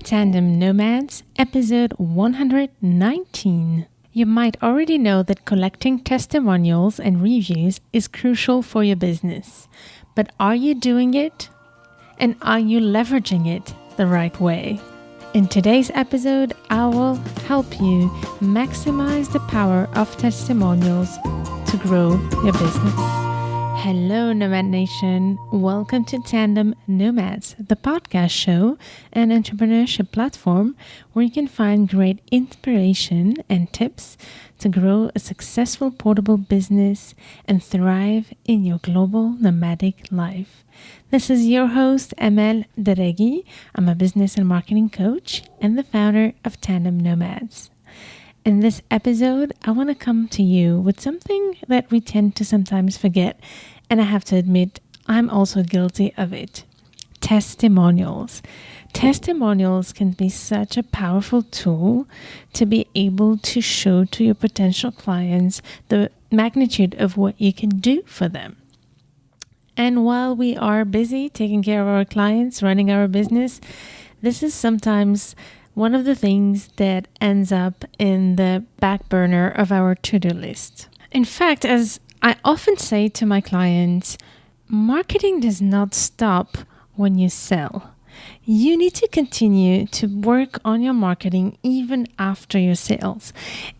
Tandem Nomads, episode 119. You might already know that collecting testimonials and reviews is crucial for your business. But are you doing it? And are you leveraging it the right way? In today's episode, I will help you maximize the power of testimonials to grow your business. Hello, Nomad Nation. Welcome to Tandem Nomads, the podcast show and entrepreneurship platform where you can find great inspiration and tips to grow a successful portable business and thrive in your global nomadic life. This is your host, Emel Deregi. I'm a business and marketing coach and the founder of Tandem Nomads. In this episode, I want to come to you with something that we tend to sometimes forget, and I have to admit, I'm also guilty of it. Testimonials. Testimonials can be such a powerful tool to be able to show to your potential clients the magnitude of what you can do for them. And while we are busy taking care of our clients, running our business, this is sometimes one of the things that ends up in the back burner of our to-do list. In fact, as I often say to my clients, marketing does not stop when you sell. You need to continue to work on your marketing even after your sales.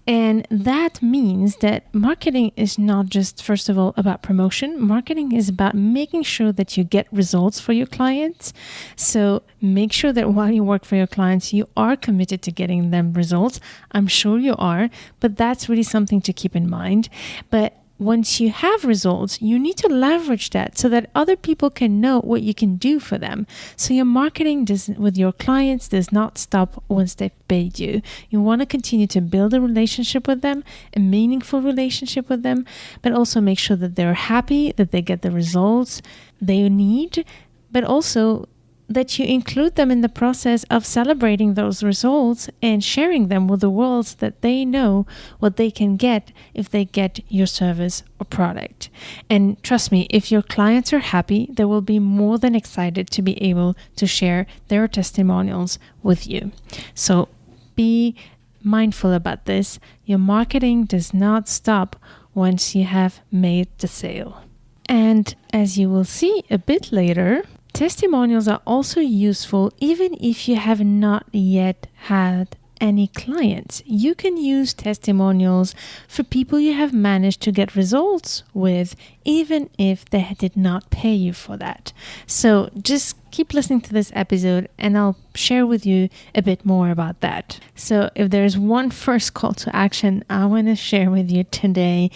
And that means that marketing is not just, first of all, about promotion. Marketing is about making sure that you get results for your clients. So make sure that while you work for your clients, you are committed to getting them results. I'm sure you are, but that's really something to keep in mind. But once you have results, you need to leverage that so that other people can know what you can do for them. So your marketing with your clients does not stop once they've paid you. You want to continue to build a relationship with them, a meaningful relationship with them, but also make sure that they're happy, that they get the results they need, but also that you include them in the process of celebrating those results and sharing them with the world so that they know what they can get if they get your service or product. And trust me, if your clients are happy, they will be more than excited to be able to share their testimonials with you. So be mindful about this. Your marketing does not stop once you have made the sale. And as you will see a bit later, testimonials are also useful even if you have not yet had any clients. You can use testimonials for people you have managed to get results with, even if they did not pay you for that. So just keep listening to this episode and I'll share with you a bit more about that. So if there's one first call to action I want to share with you today,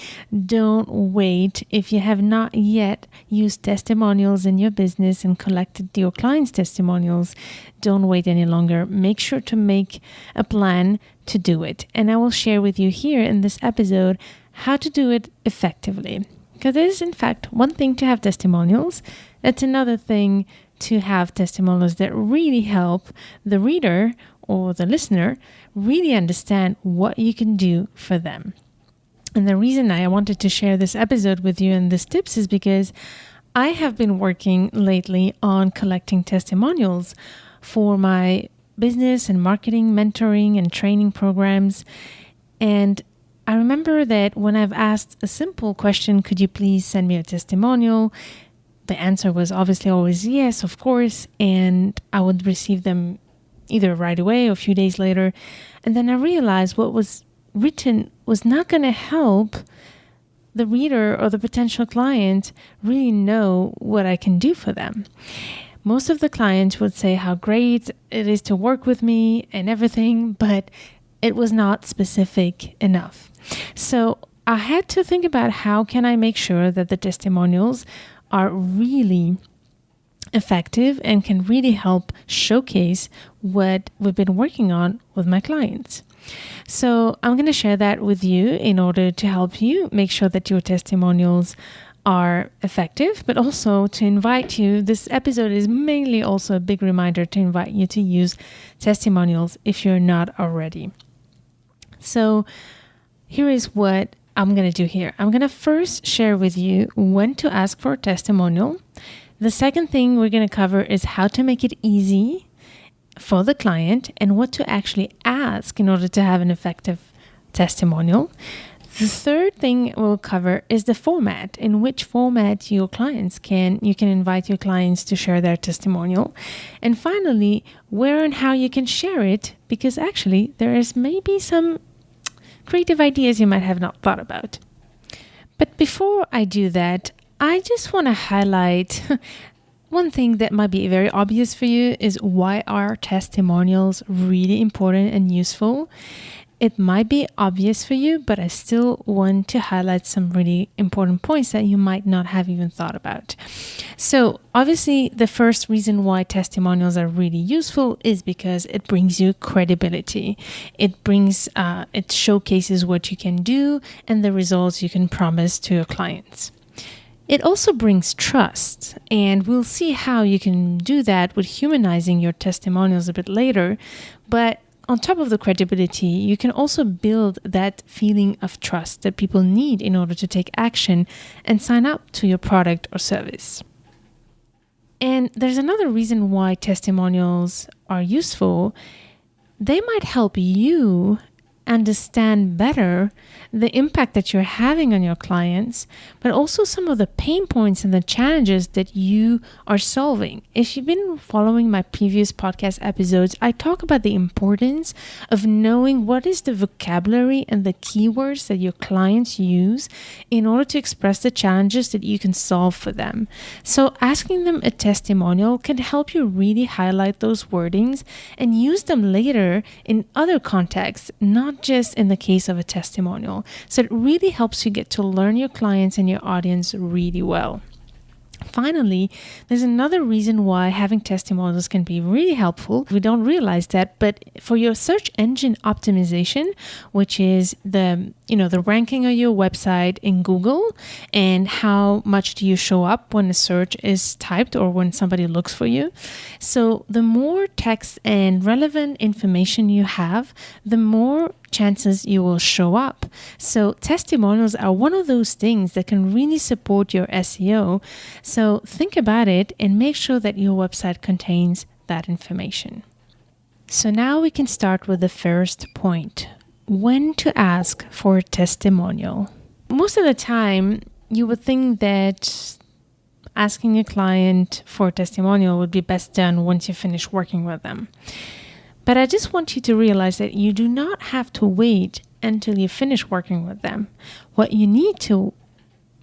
don't wait. If you have not yet used testimonials in your business and collected your clients' testimonials, don't wait any longer. Make sure to make a plan to do it. And I will share with you here in this episode how to do it effectively. Because it is, in fact, one thing to have testimonials. It's another thing to have testimonials that really help the reader or the listener really understand what you can do for them. And the reason I wanted to share this episode with you and these tips is because I have been working lately on collecting testimonials for my business and marketing, mentoring and training programs. And I remember that when I've asked a simple question, could you please send me a testimonial? The answer was obviously always yes, of course. And I would receive them either right away or a few days later. And then I realized what was written was not going to help the reader or the potential client really know what I can do for them. Most of the clients would say how great it is to work with me and everything, but it was not specific enough. So I had to think about how can I make sure that the testimonials are really effective and can really help showcase what we've been working on with my clients. So I'm going to share that with you in order to help you make sure that your testimonials are effective, but also to invite you. This episode is mainly also a big reminder to invite you to use testimonials if you're not already. So here is what I'm going to do here. I'm going to first share with you when to ask for a testimonial. The second thing we're going to cover is how to make it easy for the client and what to actually ask in order to have an effective testimonial. The third thing we'll cover is the format, in which format you can invite your clients to share their testimonial. And finally, where and how you can share it, because actually there is maybe some creative ideas you might have not thought about. But before I do that, I just want to highlight one thing that might be very obvious for you is why are testimonials really important and useful? It might be obvious for you, but I still want to highlight some really important points that you might not have even thought about. So obviously, the first reason why testimonials are really useful is because it brings you credibility. It showcases what you can do and the results you can promise to your clients. It also brings trust, and we'll see how you can do that with humanizing your testimonials a bit later. But on top of the credibility, you can also build that feeling of trust that people need in order to take action and sign up to your product or service. And there's another reason why testimonials are useful. They might help you understand better the impact that you're having on your clients, but also some of the pain points and the challenges that you are solving. If you've been following my previous podcast episodes, I talk about the importance of knowing what is the vocabulary and the keywords that your clients use in order to express the challenges that you can solve for them. So asking them a testimonial can help you really highlight those wordings and use them later in other contexts, not just in the case of a testimonial. So it really helps you get to learn your clients and your audience really well. Finally, there's another reason why having testimonials can be really helpful. We don't realize that, but for your search engine optimization, which is the ranking of your website in Google and how much do you show up when a search is typed or when somebody looks for you. So the more text and relevant information you have, the more chances you will show up. So testimonials are one of those things that can really support your SEO. So think about it and make sure that your website contains that information. So now we can start with the first point: when to ask for a testimonial. Most of the time, you would think that asking a client for a testimonial would be best done once you finish working with them. But I just want you to realize that you do not have to wait until you finish working with them. What you need to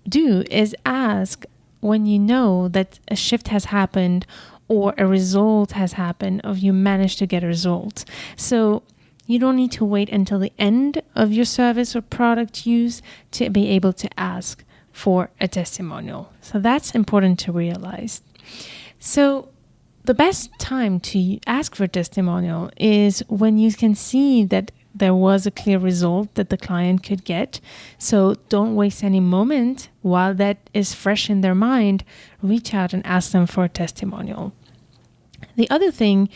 do is ask when you know that a shift has happened or a result has happened, or you managed to get a result. So you don't need to wait until the end of your service or product use to be able to ask for a testimonial. So that's important to realize. So the best time to ask for a testimonial is when you can see that there was a clear result that the client could get. So don't waste any moment while that is fresh in their mind. Reach out and ask them for a testimonial. The other thing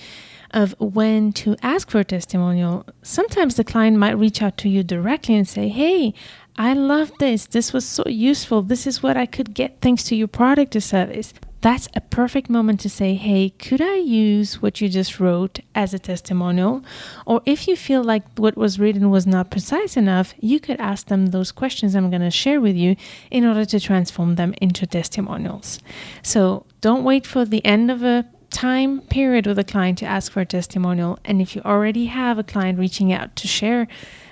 of when to ask for a testimonial, sometimes the client might reach out to you directly and say, "Hey, I love this. This was so useful. This is what I could get thanks to your product or service." That's a perfect moment to say, "Hey, could I use what you just wrote as a testimonial?" Or if you feel like what was written was not precise enough, you could ask them those questions I'm going to share with you in order to transform them into testimonials. So don't wait for the end of a time period with a client to ask for a testimonial. And if you already have a client reaching out to share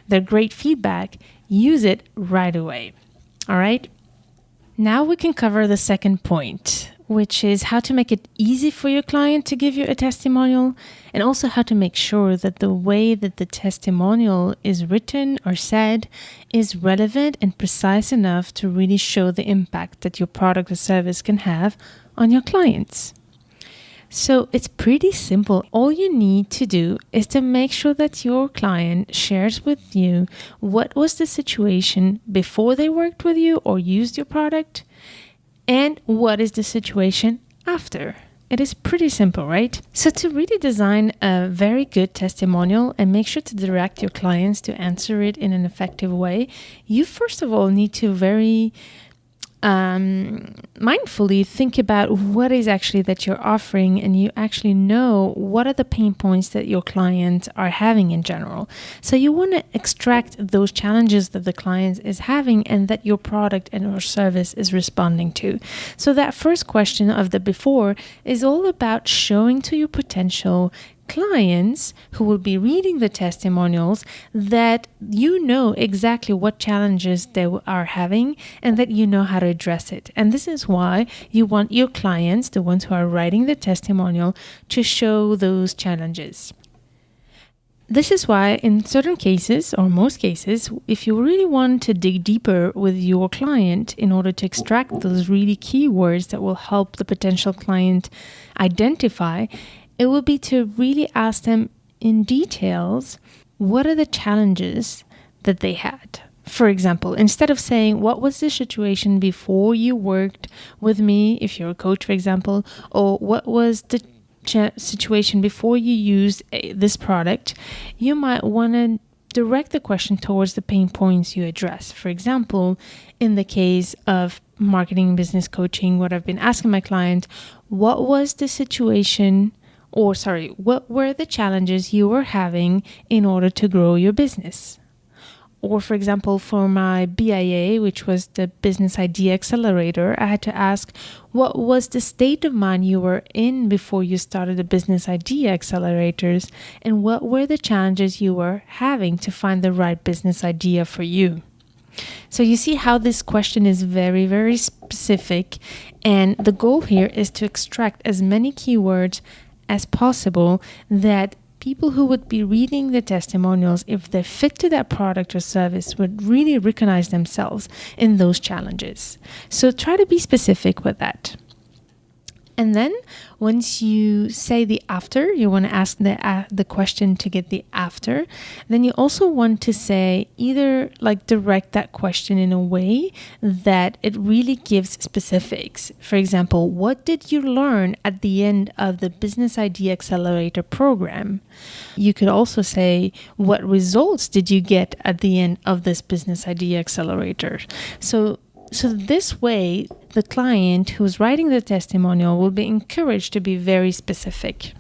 their great feedback, use it right away. All right. Now we can cover the second point, which is how to make it easy for your client to give you a testimonial, and also how to make sure that the way that the testimonial is written or said is relevant and precise enough to really show the impact that your product or service can have on your clients. So it's pretty simple. All you need to do is to make sure that your client shares with you what was the situation before they worked with you or used your product, and what is the situation after. It is pretty simple, right? So to really design a very good testimonial and make sure to direct your clients to answer it in an effective way, you first of all need to very mindfully think about what is actually that you're offering, and you actually know what are the pain points that your clients are having in general. So you want to extract those challenges that the client is having and that your product and or service is responding to. So that first question of the before is all about showing to your potential clients who will be reading the testimonials that you know exactly what challenges they are having and that you know how to address it. And this is why you want your clients, the ones who are writing the testimonial, to show those challenges. This is why in certain cases, or most cases, if you really want to dig deeper with your client in order to extract those really keywords that will help the potential client identify, it will be to really ask them in details, what are the challenges that they had? For example, instead of saying, what was the situation before you worked with me, if you're a coach, for example, or what was the situation before you used this product, you might want to direct the question towards the pain points you address. For example, in the case of marketing business coaching, what I've been asking my clients, what was the situation, what were the challenges you were having in order to grow your business? Or for example, for my BIA, which was the Business Idea Accelerator, I had to ask, what was the state of mind you were in before you started the Business Idea Accelerators? And what were the challenges you were having to find the right business idea for you? So you see how this question is very, very specific. And the goal here is to extract as many keywords as possible that people who would be reading the testimonials, if they fit to that product or service, would really recognize themselves in those challenges. So try to be specific with that. And then once you say the after, you want to ask the question to get the after. Then you also want to say either like direct that question in a way that it really gives specifics. For example, what did you learn at the end of the Business Idea Accelerator program? You could also say, what results did you get at the end of this Business Idea Accelerator? So this way, the client who's writing the testimonial will be encouraged to be very specific.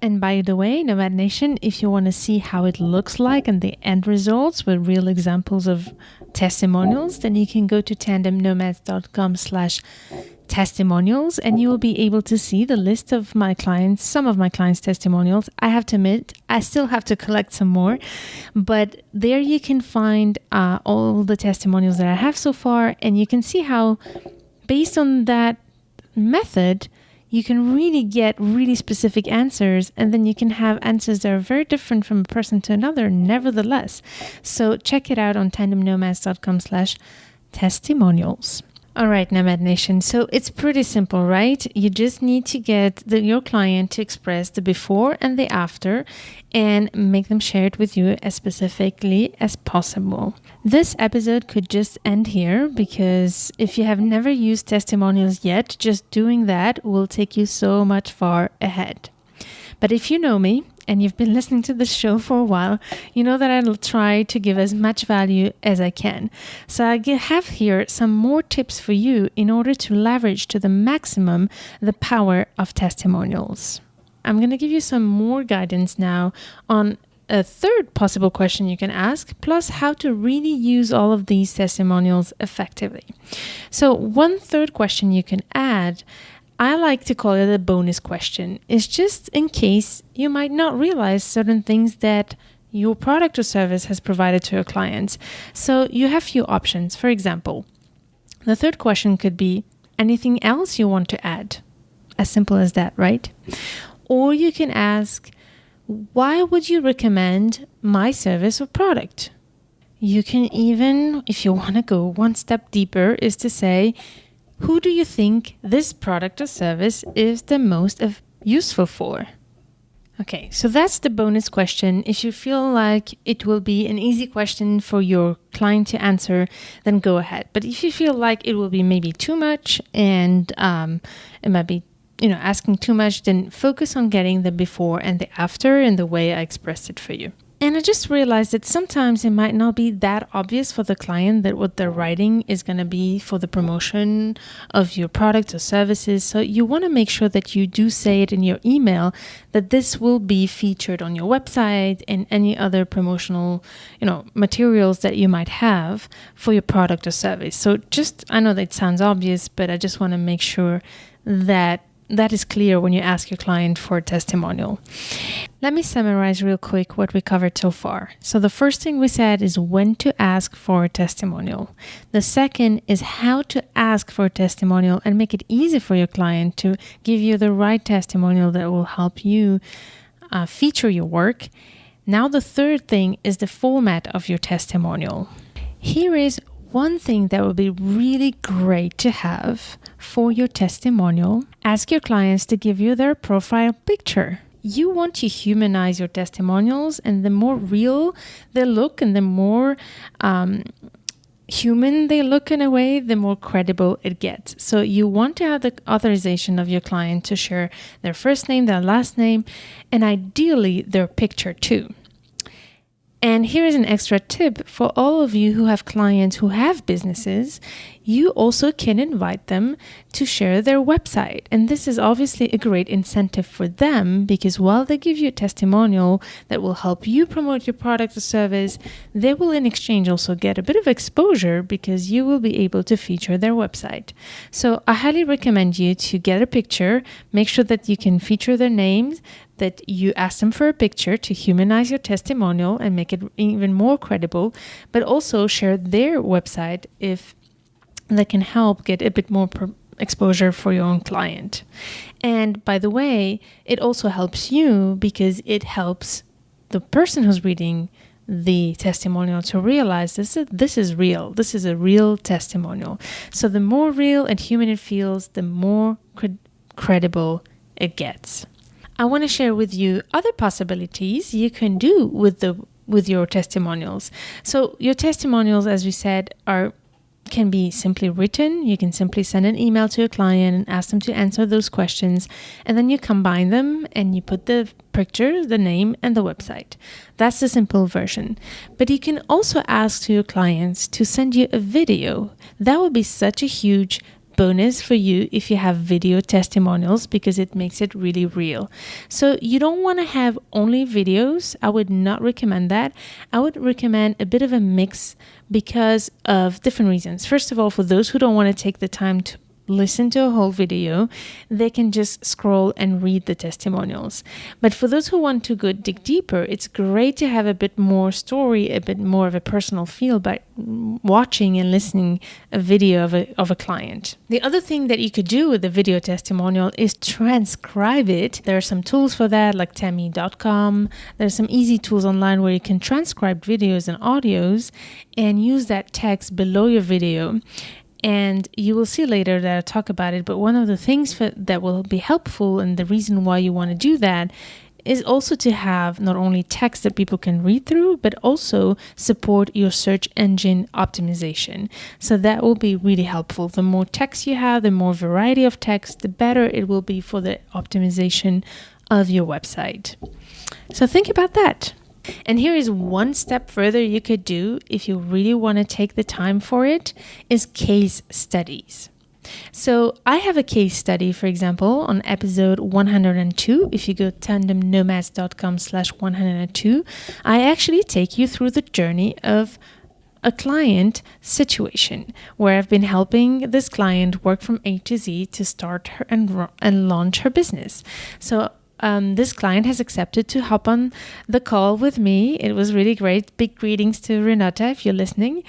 And by the way, Nomad Nation, if you want to see how it looks like and the end results with real examples of testimonials, then you can go to tandemnomads.com/testimonials, and you will be able to see the list of my clients, some of my clients' testimonials. I have to admit, I still have to collect some more, but there you can find all the testimonials that I have so far, and you can see how, based on that method, you can really get really specific answers, and then you can have answers that are very different from a person to another, nevertheless. So check it out on tandemnomads.com/testimonials. All right, Nomad Nation. So it's pretty simple, right? You just need to get your client to express the before and the after and make them share it with you as specifically as possible. This episode could just end here because if you have never used testimonials yet, just doing that will take you so much far ahead. But if you know me, and you've been listening to this show for a while, you know that I'll try to give as much value as I can. So I have here some more tips for you in order to leverage to the maximum the power of testimonials. I'm going to give you some more guidance now on a third possible question you can ask, plus how to really use all of these testimonials effectively. So one third question you can add, I like to call it a bonus question. It's just in case you might not realize certain things that your product or service has provided to your clients. So you have few options. For example, the third question could be anything else you want to add. As simple as that, right? Or you can ask, why would you recommend my service or product? You can even, if you want to go one step deeper, is to say, who do you think this product or service is the most useful for? Okay, so that's the bonus question. If you feel like it will be an easy question for your client to answer, then go ahead. But if you feel like it will be maybe too much and it might be asking too much, then focus on getting the before and the after in the way I expressed it for you. And I just realized that sometimes it might not be that obvious for the client that what they're writing is going to be for the promotion of your product or services. So you want to make sure that you do say it in your email that this will be featured on your website and any other promotional, materials that you might have for your product or service. So I know that sounds obvious, but I just want to make sure that is clear when you ask your client for a testimonial. Let me summarize real quick what we covered so far. So the first thing we said is when to ask for a testimonial. The second is how to ask for a testimonial and make it easy for your client to give you the right testimonial that will help you feature your work. Now the third thing is the format of your testimonial. Here is one thing that would be really great to have for your testimonial. Ask your clients to give you their profile picture. You want to humanize your testimonials, and the more real they look and the more human they look in a way, the more credible it gets. So you want to have the authorization of your client to share their first name, their last name, and ideally their picture too. And here is an extra tip for all of you who have clients who have businesses. You also can invite them to share their website. And this is obviously a great incentive for them because while they give you a testimonial that will help you promote your product or service, they will in exchange also get a bit of exposure because you will be able to feature their website. So I highly recommend you to get a picture, make sure that you can feature their names, that you ask them for a picture to humanize your testimonial and make it even more credible, but also share their website if that can help get a bit more exposure for your own client. And by the way, it also helps you because it helps the person who's reading the testimonial to realize this is real. This is a real testimonial. So the more real and human it feels, the more credible it gets. I want to share with you other possibilities you can do with your testimonials. So your testimonials, as we said, can be simply written. You can simply send an email to a client and ask them to answer those questions, and then you combine them and you put the picture, the name, and the website. That's the simple version. But you can also ask to your clients to send you a video. That would be such a huge bonus for you if you have video testimonials because it makes it really real. So you don't want to have only videos. I would not recommend that. I would recommend a bit of a mix because of different reasons. First of all, for those who don't want to take the time to listen to a whole video, they can just scroll and read the testimonials. But for those who want to dig deeper, it's great to have a bit more story, a bit more of a personal feel by watching and listening a video of a client. The other thing that you could do with the video testimonial is transcribe it. There are some tools for that, like Temi.com. There's some easy tools online where you can transcribe videos and audios and use that text below your video. And you will see later that I talk about it, but one of the things that will be helpful and the reason why you want to do that is also to have not only text that people can read through, but also support your search engine optimization. So that will be really helpful. The more text you have, the more variety of text, the better it will be for the optimization of your website. So think about that. And here is one step further you could do if you really want to take the time for it, is case studies. So I have a case study, for example, on episode 102. If you go to tandemnomads.com/102, I actually take you through the journey of a client situation where I've been helping this client work from A to Z to start her and launch her business. So this client has accepted to hop on the call with me. It was really great. Big greetings to Renata if you're listening.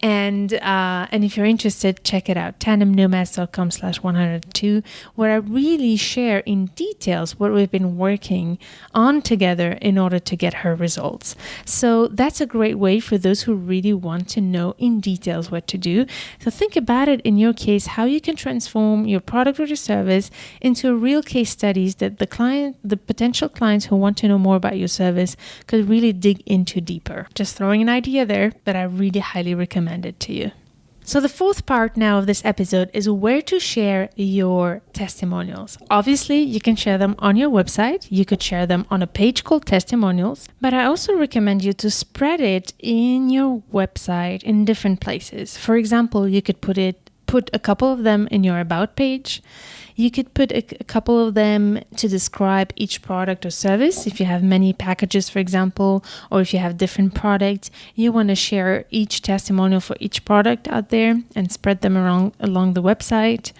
And if you're interested, check it out, tandemnomads.com/102, where I really share in details what we've been working on together in order to get her results. So that's a great way for those who really want to know in details what to do. So think about it in your case, how you can transform your product or your service into real case studies that the potential clients who want to know more about your service could really dig into deeper. Just throwing an idea there, but I really highly recommend it to you. So the fourth part now of this episode is where to share your testimonials. Obviously, you can share them on your website. You could share them on a page called testimonials, but I also recommend you to spread it in your website in different places. For example, you could put a couple of them in your about page. You could put a couple of them to describe each product or service. If you have many packages, for example, or if you have different products, you want to share each testimonial for each product out there and spread them along the website.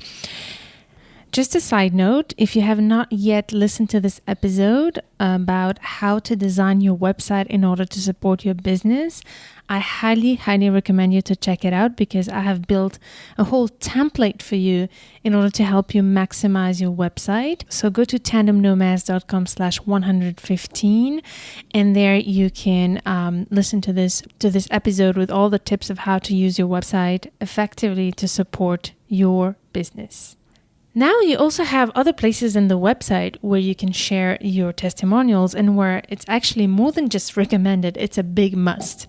Just a side note, if you have not yet listened to this episode about how to design your website in order to support your business, I highly, highly recommend you to check it out because I have built a whole template for you in order to help you maximize your website. So go to tandemnomads.com/115 and there you can listen to this episode with all the tips of how to use your website effectively to support your business. Now you also have other places in the website where you can share your testimonials and where it's actually more than just recommended, it's a big must,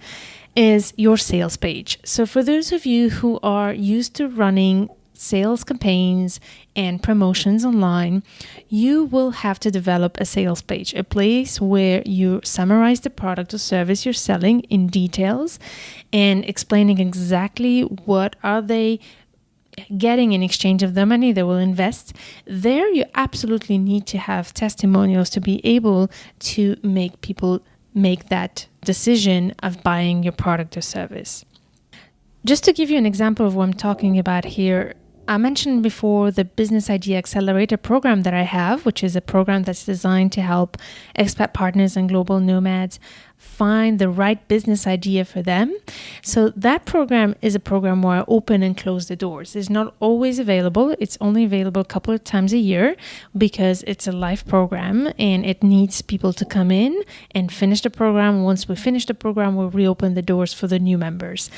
is your sales page. So for those of you who are used to running sales campaigns and promotions online, you will have to develop a sales page, a place where you summarize the product or service you're selling in details and explaining exactly what are they getting in exchange of the money they will invest. There you absolutely need to have testimonials to be able to make people make that decision of buying your product or service. Just to give you an example of what I'm talking about here, I mentioned before the Business Idea Accelerator program that I have, which is a program that's designed to help expat partners and global nomads find the right business idea for them. So that program is a program where I open and close the doors. It's not always available. It's only available a couple of times a year because it's a live program and it needs people to come in and finish the program. Once we finish the program, we'll reopen the doors for the new members.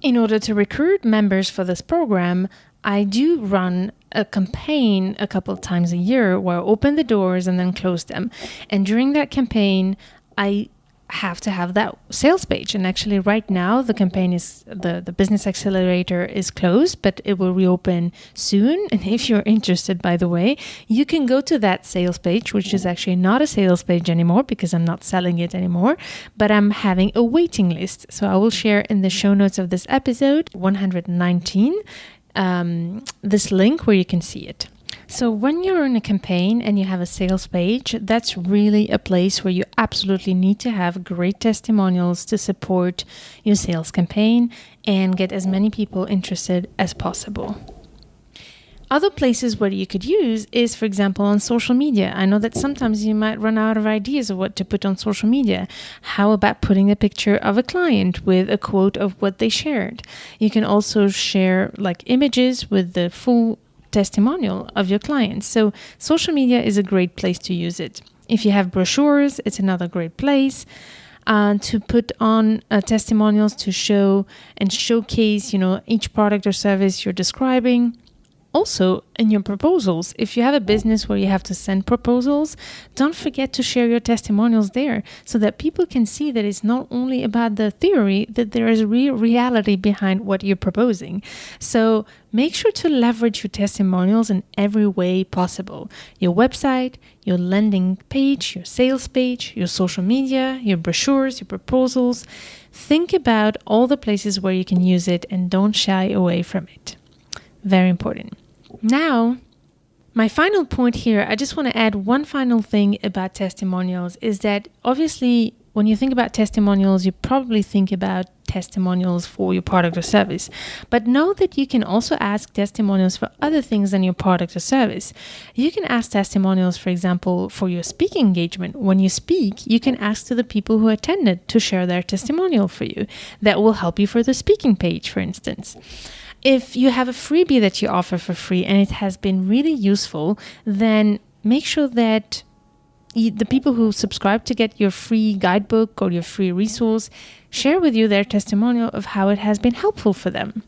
In order to recruit members for this program, I do run a campaign a couple of times a year where I open the doors and then close them. And during that campaign, I have to have that sales page. And actually right now the campaign is, the Business Accelerator is closed, but it will reopen soon. And if you're interested, by the way, you can go to that sales page, which is actually not a sales page anymore because I'm not selling it anymore, but I'm having a waiting list. So I will share in the show notes of this episode 119, this link where you can see it. So when you're in a campaign and you have a sales page, that's really a place where you absolutely need to have great testimonials to support your sales campaign and get as many people interested as possible. Other places where you could use is, for example, on social media. I know that sometimes you might run out of ideas of what to put on social media. How about putting a picture of a client with a quote of what they shared? You can also share like images with the full testimonial of your clients. So social media is a great place to use it. If you have brochures, it's another great place to put on testimonials to show and showcase, each product or service you're describing. Also, in your proposals, if you have a business where you have to send proposals, don't forget to share your testimonials there so that people can see that it's not only about the theory, that there is real reality behind what you're proposing. So make sure to leverage your testimonials in every way possible. Your website, your landing page, your sales page, your social media, your brochures, your proposals. Think about all the places where you can use it and don't shy away from it. Very important. Now, my final point here, I just want to add one final thing about testimonials is that obviously when you think about testimonials, you probably think about testimonials for your product or service. But know that you can also ask testimonials for other things than your product or service. You can ask testimonials, for example, for your speaking engagement. When you speak, you can ask to the people who attended to share their testimonial for you. That will help you for the speaking page, for instance. If you have a freebie that you offer for free and it has been really useful, then make sure that the people who subscribe to get your free guidebook or your free resource share with you their testimonial of how it has been helpful for them.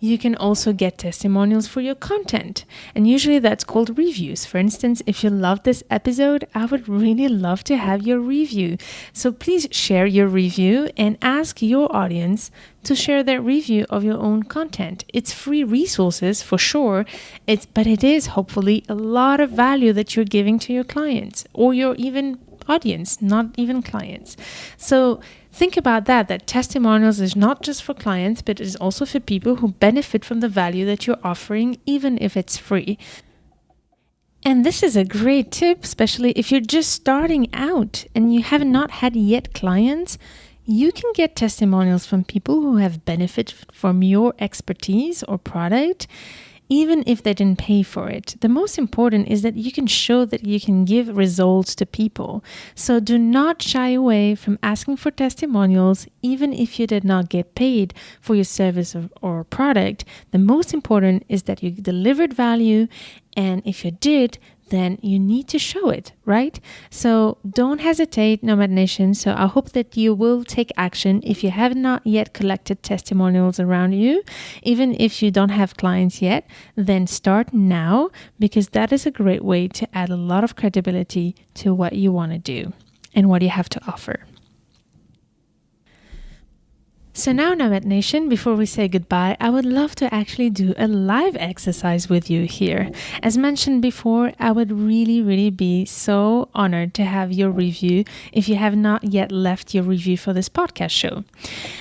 You can also get testimonials for your content, and usually that's called reviews. For instance, if you love this episode, I would really love to have your review. So please share your review and ask your audience to share their review of your own content. It's free resources for sure, but it is hopefully a lot of value that you're giving to your clients or your even audience, not even clients. So think about that testimonials is not just for clients, but it is also for people who benefit from the value that you're offering, even if it's free. And this is a great tip, especially if you're just starting out and you have not had yet clients. You can get testimonials from people who have benefited from your expertise or product, even if they didn't pay for it. The most important is that you can show that you can give results to people. So do not shy away from asking for testimonials, even if you did not get paid for your service or product. The most important is that you delivered value, and if you did, then you need to show it, right? So don't hesitate, Nomad Nation. So I hope that you will take action if you have not yet collected testimonials around you. Even if you don't have clients yet, then start now, because that is a great way to add a lot of credibility to what you want to do and what you have to offer. So now, Nomad Nation, before we say goodbye, I would love to actually do a live exercise with you here. As mentioned before, I would really be so honored to have your review if you have not yet left your review for this podcast show.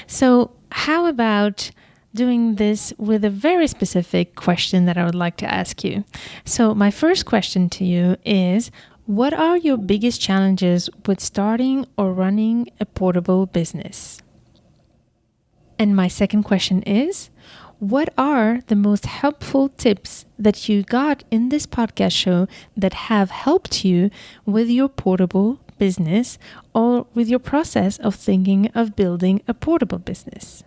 So how about doing this with a very specific question that I would like to ask you? So my first question to you is, what are your biggest challenges with starting or running a portable business? And my second question is, what are the most helpful tips that you got in this podcast show that have helped you with your portable business or with your process of thinking of building a portable business?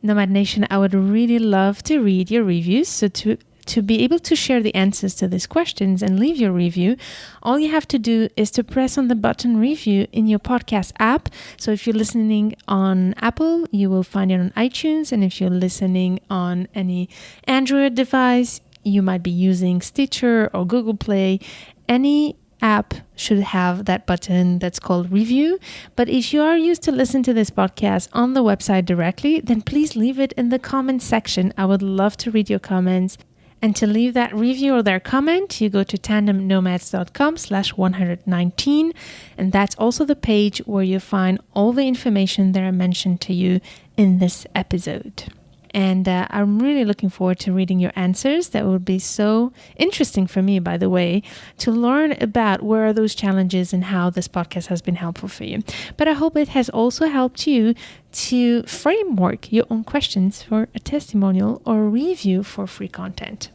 Nomad Nation, I would really love to read your reviews. So to be able to share the answers to these questions and leave your review, all you have to do is to press on the button review in your podcast app. So if you're listening on Apple, you will find it on iTunes. And if you're listening on any Android device, you might be using Stitcher or Google Play. Any app should have that button that's called review. But if you are used to listen to this podcast on the website directly, then please leave it in the comments section. I would love to read your comments. And to leave that review or their comment, you go to tandemnomads.com/119. And that's also the page where you find all the information that I mentioned to you in this episode. And I'm really looking forward to reading your answers. That would be so interesting for me, by the way, to learn about where are those challenges and how this podcast has been helpful for you. But I hope it has also helped you to framework your own questions for a testimonial or a review for free content.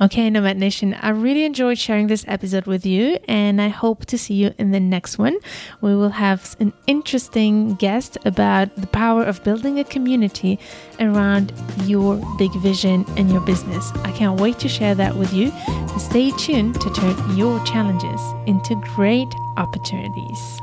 Okay, Nomad Nation, I really enjoyed sharing this episode with you, and I hope to see you in the next one. We will have an interesting guest about the power of building a community around your big vision and your business. I can't wait to share that with you. So stay tuned to turn your challenges into great opportunities.